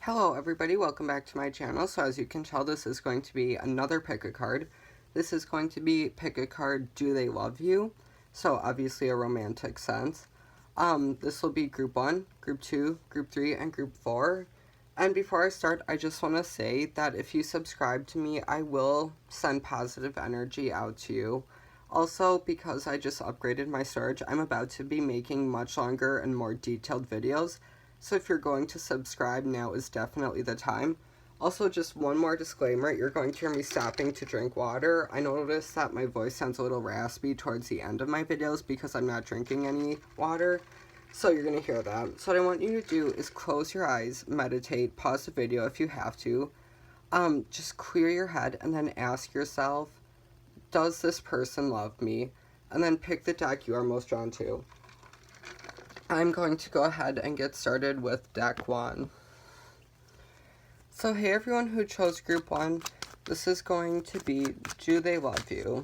Hello everybody, welcome back to my channel. So as you can tell, this is going to be another pick a card. This is going to be pick a card, do they love you? So obviously a romantic sense. This will be group 1, group 2, group 3, and group 4. And before I start, I just want to say that if you subscribe to me, I will send positive energy out to you. Also, because I just upgraded my storage, I'm about to be making much longer and more detailed videos. So if you're going to subscribe, now is definitely the time. Also, just one more disclaimer, you're going to hear me stopping to drink water. I noticed that my voice sounds a little raspy towards the end of my videos because I'm not drinking any water. So you're going to hear that. So what I want you to do is close your eyes, meditate, pause the video if you have to. Just clear your head and then ask yourself, does this person love me? And then pick the deck you are most drawn to. I'm going to go ahead and get started with deck 1. So hey everyone who chose group 1, this is going to be do they love you?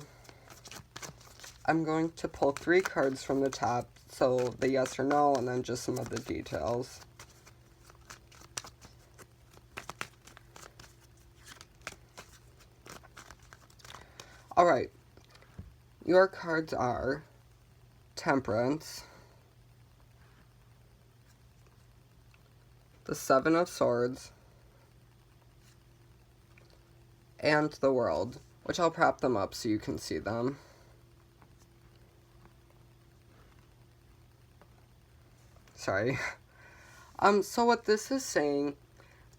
I'm going to pull 3 cards from the top, so the yes or no, and then just some of the details. Alright, your cards are Temperance, the 7 of Swords, and the World, which I'll prop them up so you can see them. Sorry. So what this is saying,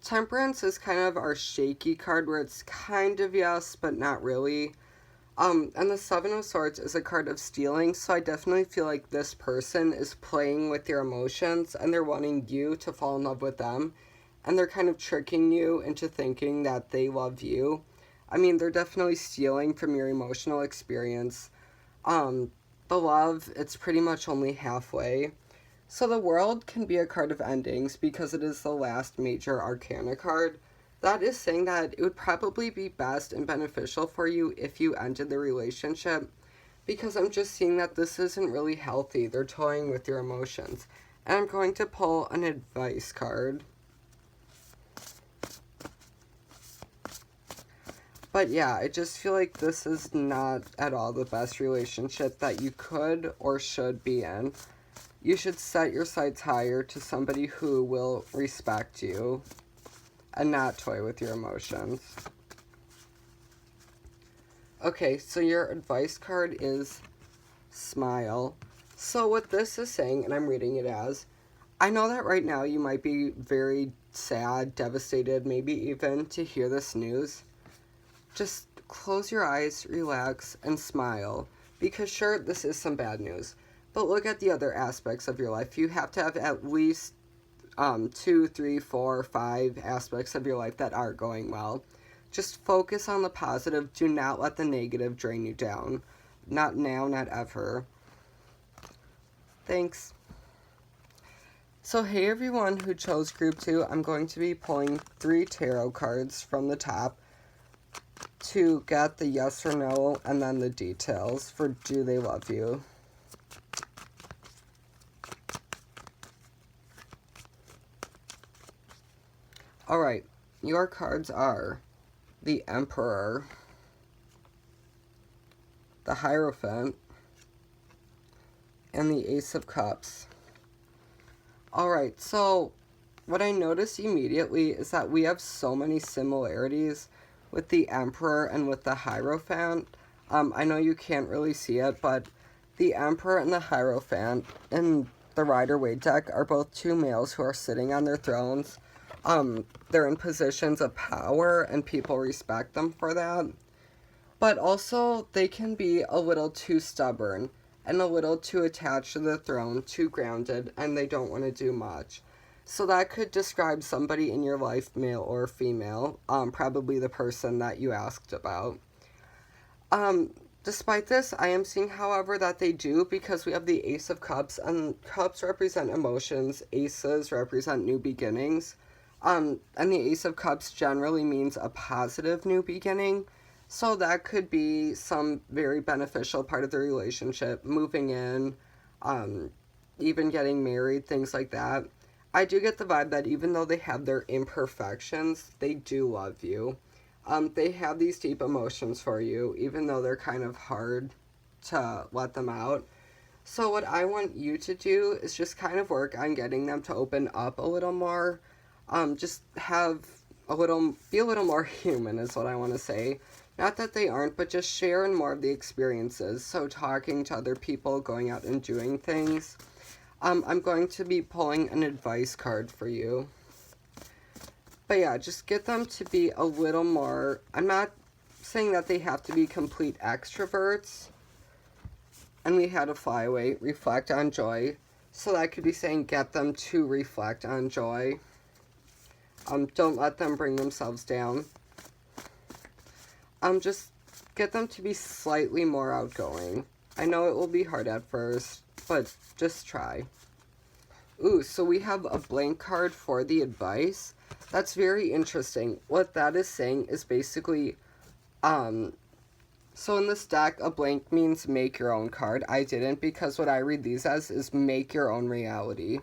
Temperance is kind of our shaky card where it's kind of yes, but not really. And the 7 of Swords is a card of stealing, so I definitely feel like this person is playing with your emotions and they're wanting you to fall in love with them. And they're kind of tricking you into thinking that they love you. I mean, they're definitely stealing from your emotional experience. The love, it's pretty much only halfway. So the World can be a card of endings because it is the last major arcana card. That is saying that it would probably be best and beneficial for you if you ended the relationship, because I'm just seeing that this isn't really healthy. They're toying with your emotions. And I'm going to pull an advice card. But yeah, I just feel like this is not at all the best relationship that you could or should be in. You should set your sights higher to somebody who will respect you and not toy with your emotions. Okay, so your advice card is Smile. So what this is saying, and I'm reading it as, I know that right now you might be very sad, devastated, maybe even to hear this news. Just close your eyes, relax, and smile. Because sure, this is some bad news, but look at the other aspects of your life. You have to have at least 2, 3, 4, 5 aspects of your life that are going well. Just focus on the positive. Do not let the negative drain you down. Not now, not ever. Thanks. So hey everyone who chose group 2, I'm going to be pulling 3 tarot cards from the top to get the yes or no and then the details for do they love you. Alright, your cards are the Emperor, the Hierophant, and the Ace of Cups. Alright, so what I noticed immediately is that we have so many similarities with the Emperor and with the Hierophant. I know you can't really see it, but the Emperor and the Hierophant in the Rider-Waite deck are both 2 males who are sitting on their thrones. They're in positions of power and people respect them for that. But also, they can be a little too stubborn and a little too attached to the throne, too grounded, and they don't want to do much. So that could describe somebody in your life, male or female, probably the person that you asked about. Despite this, I am seeing, however, that they do, because we have the Ace of Cups, and cups represent emotions, aces represent new beginnings, and the Ace of Cups generally means a positive new beginning, so that could be some very beneficial part of the relationship, moving in, even getting married, things like that. I do get the vibe that even though they have their imperfections, they do love you. They have these deep emotions for you, even though they're kind of hard to let them out. So what I want you to do is just kind of work on getting them to open up a little more. Just be a little more human is what I want to say. Not that they aren't, but just share in more of the experiences. So talking to other people, going out and doing things. I'm going to be pulling an advice card for you. But yeah, just get them to be a little more, I'm not saying that they have to be complete extroverts. And we had a flyaway, reflect on joy. So that could be saying get them to reflect on joy. Don't let them bring themselves down. Just get them to be slightly more outgoing. I know it will be hard at first, but just try. Ooh, so we have a blank card for the advice. That's very interesting. What that is saying is basically, so in this deck, a blank means make your own card. I didn't, because what I read these as is make your own reality.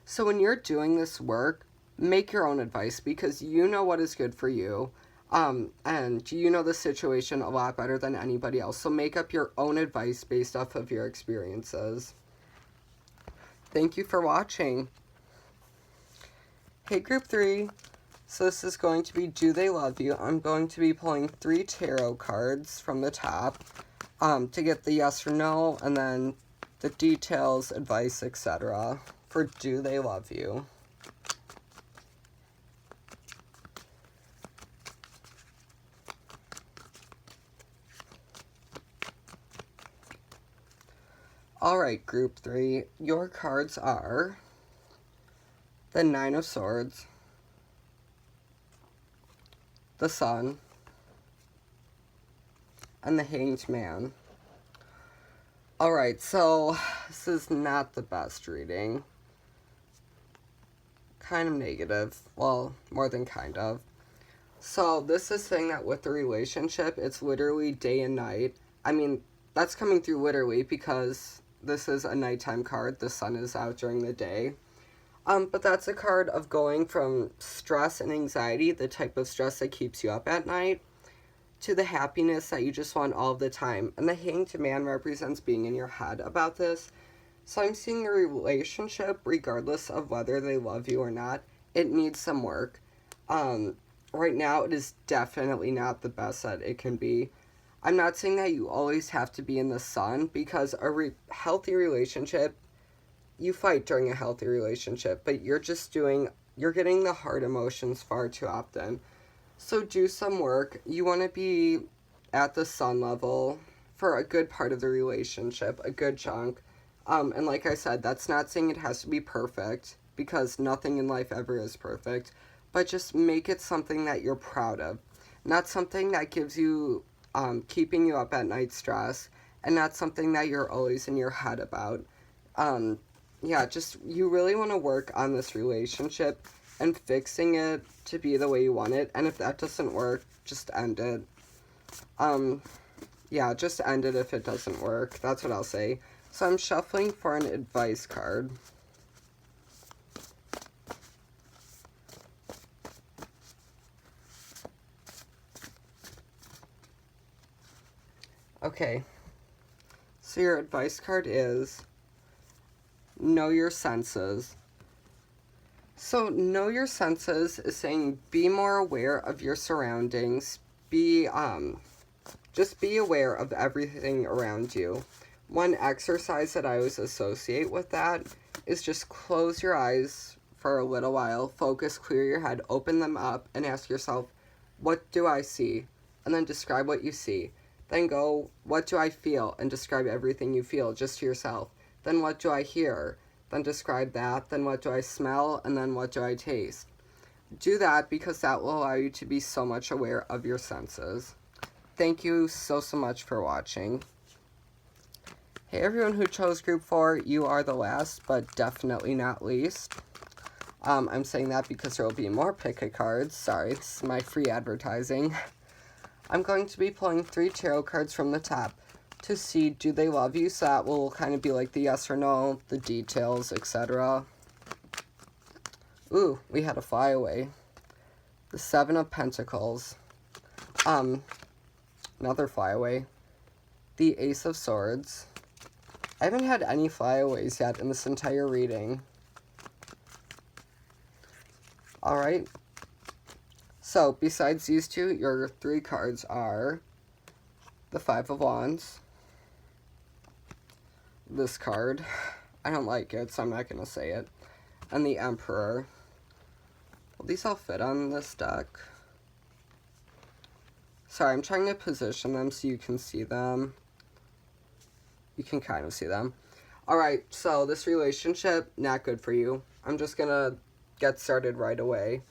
So when you're doing this work, make your own advice, because you know what is good for you. And you know the situation a lot better than anybody else. So make up your own advice based off of your experiences. Thank you for watching. Hey, Group 3. So this is going to be Do They Love You? I'm going to be pulling 3 tarot cards from the top to get the yes or no, and then the details, advice, etc. for Do They Love You? Alright, Group 3, your cards are the Nine of Swords, the Sun, and the Hanged Man. Alright, so this is not the best reading. Kind of negative. Well, more than kind of. So this is saying that with the relationship, it's literally day and night. I mean, that's coming through literally because this is a nighttime card. The sun is out during the day. But that's a card of going from stress and anxiety, the type of stress that keeps you up at night, to the happiness that you just want all the time. And the Hanged Man represents being in your head about this. So I'm seeing the relationship, regardless of whether they love you or not, it needs some work. Right now, it is definitely not the best that it can be. I'm not saying that you always have to be in the sun, because a healthy relationship, you fight during a healthy relationship, but you're getting the hard emotions far too often. So do some work. You want to be at the sun level for a good part of the relationship, a good chunk. And like I said, that's not saying it has to be perfect, because nothing in life ever is perfect, but just make it something that you're proud of. Not something that gives you, keeping you up at night stress, and not something that you're always in your head about. Yeah, just, you really want to work on this relationship and fixing it to be the way you want it. And if that doesn't work, just end it. Yeah, just end it if it doesn't work. That's what I'll say. So I'm shuffling for an advice card. Okay. So your advice card is know your senses. So know your senses is saying be more aware of your surroundings. Just be aware of everything around you. One exercise that I always associate with that is just close your eyes for a little while, focus, clear your head, open them up, and ask yourself, what do I see? And then describe what you see. Then go, what do I feel? And describe everything you feel just to yourself. Then what do I hear? Then describe that. Then what do I smell? And then what do I taste? Do that, because that will allow you to be so much aware of your senses. Thank you so much for watching. Hey everyone who chose Group 4, you are the last, but definitely not least. I'm saying that because there will be more pick-a cards. Sorry, this is my free advertising. I'm going to be pulling 3 tarot cards from the top to see do they love you, so that will kind of be like the yes or no, the details, etc. Ooh, we had a flyaway. The Seven of Pentacles. Another flyaway. The Ace of Swords. I haven't had any flyaways yet in this entire reading. Alright. So, besides these two, your three cards are the Five of Wands. This card. I don't like it, so I'm not going to say it. And the Emperor. Will these all fit on this deck? Sorry, I'm trying to position them so you can see them. You can kind of see them. Alright, so this relationship, not good for you. I'm just gonna get started right away.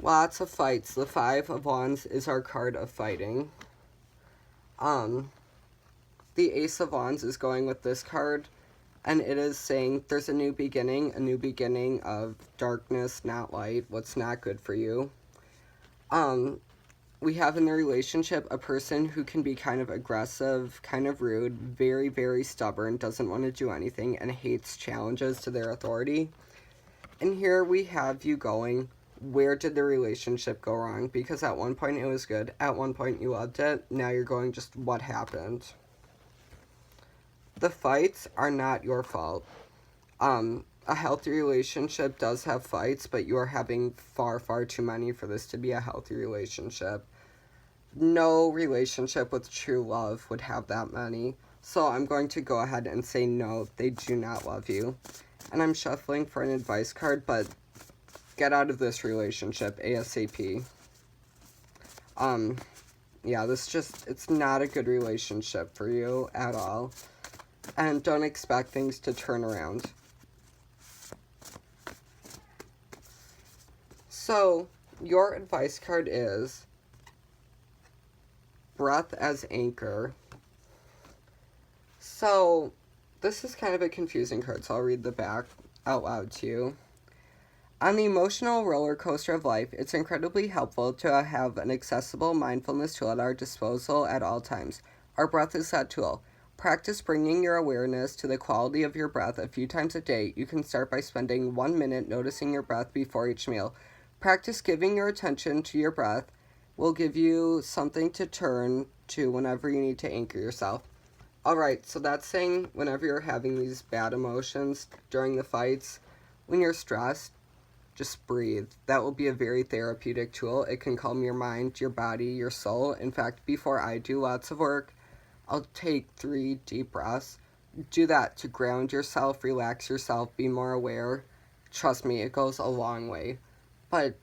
Lots of fights. The Five of Wands is our card of fighting. The Ace of Wands is going with this card, and it is saying there's a new beginning of darkness, not light, what's not good for you. We have in the relationship a person who can be kind of aggressive, kind of rude, very, very stubborn, doesn't want to do anything, and hates challenges to their authority. And here we have you going, where did the relationship go wrong? Because at one point it was good, at one point you loved it, now you're going just, what happened? The fights are not your fault. A healthy relationship does have fights, but you are having far, far too many for this to be a healthy relationship. No relationship with true love would have that many. So I'm going to go ahead and say no, they do not love you. And I'm shuffling for an advice card, but get out of this relationship ASAP. Yeah, it's not a good relationship for you at all. And don't expect things to turn around. So, your advice card is Breath as Anchor. So, this is kind of a confusing card, so I'll read the back out loud to you. On the emotional roller coaster of life, it's incredibly helpful to have an accessible mindfulness tool at our disposal at all times. Our breath is that tool. Practice bringing your awareness to the quality of your breath a few times a day. You can start by spending 1 minute noticing your breath before each meal. Practice giving your attention to your breath will give you something to turn to whenever you need to anchor yourself. Alright, so that's saying whenever you're having these bad emotions during the fights, when you're stressed, just breathe. That will be a very therapeutic tool. It can calm your mind, your body, your soul. In fact, before I do lots of work, I'll take 3 deep breaths. Do that to ground yourself, relax yourself, be more aware. Trust me, it goes a long way. But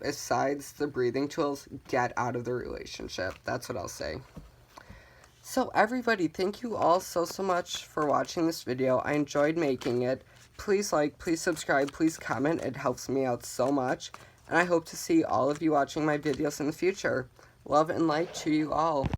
besides the breathing tools, get out of the relationship. That's what I'll say. So everybody, thank you all so much for watching this video. I enjoyed making it. Please like, please subscribe, please comment. It helps me out so much. And I hope to see all of you watching my videos in the future. Love and light to you all.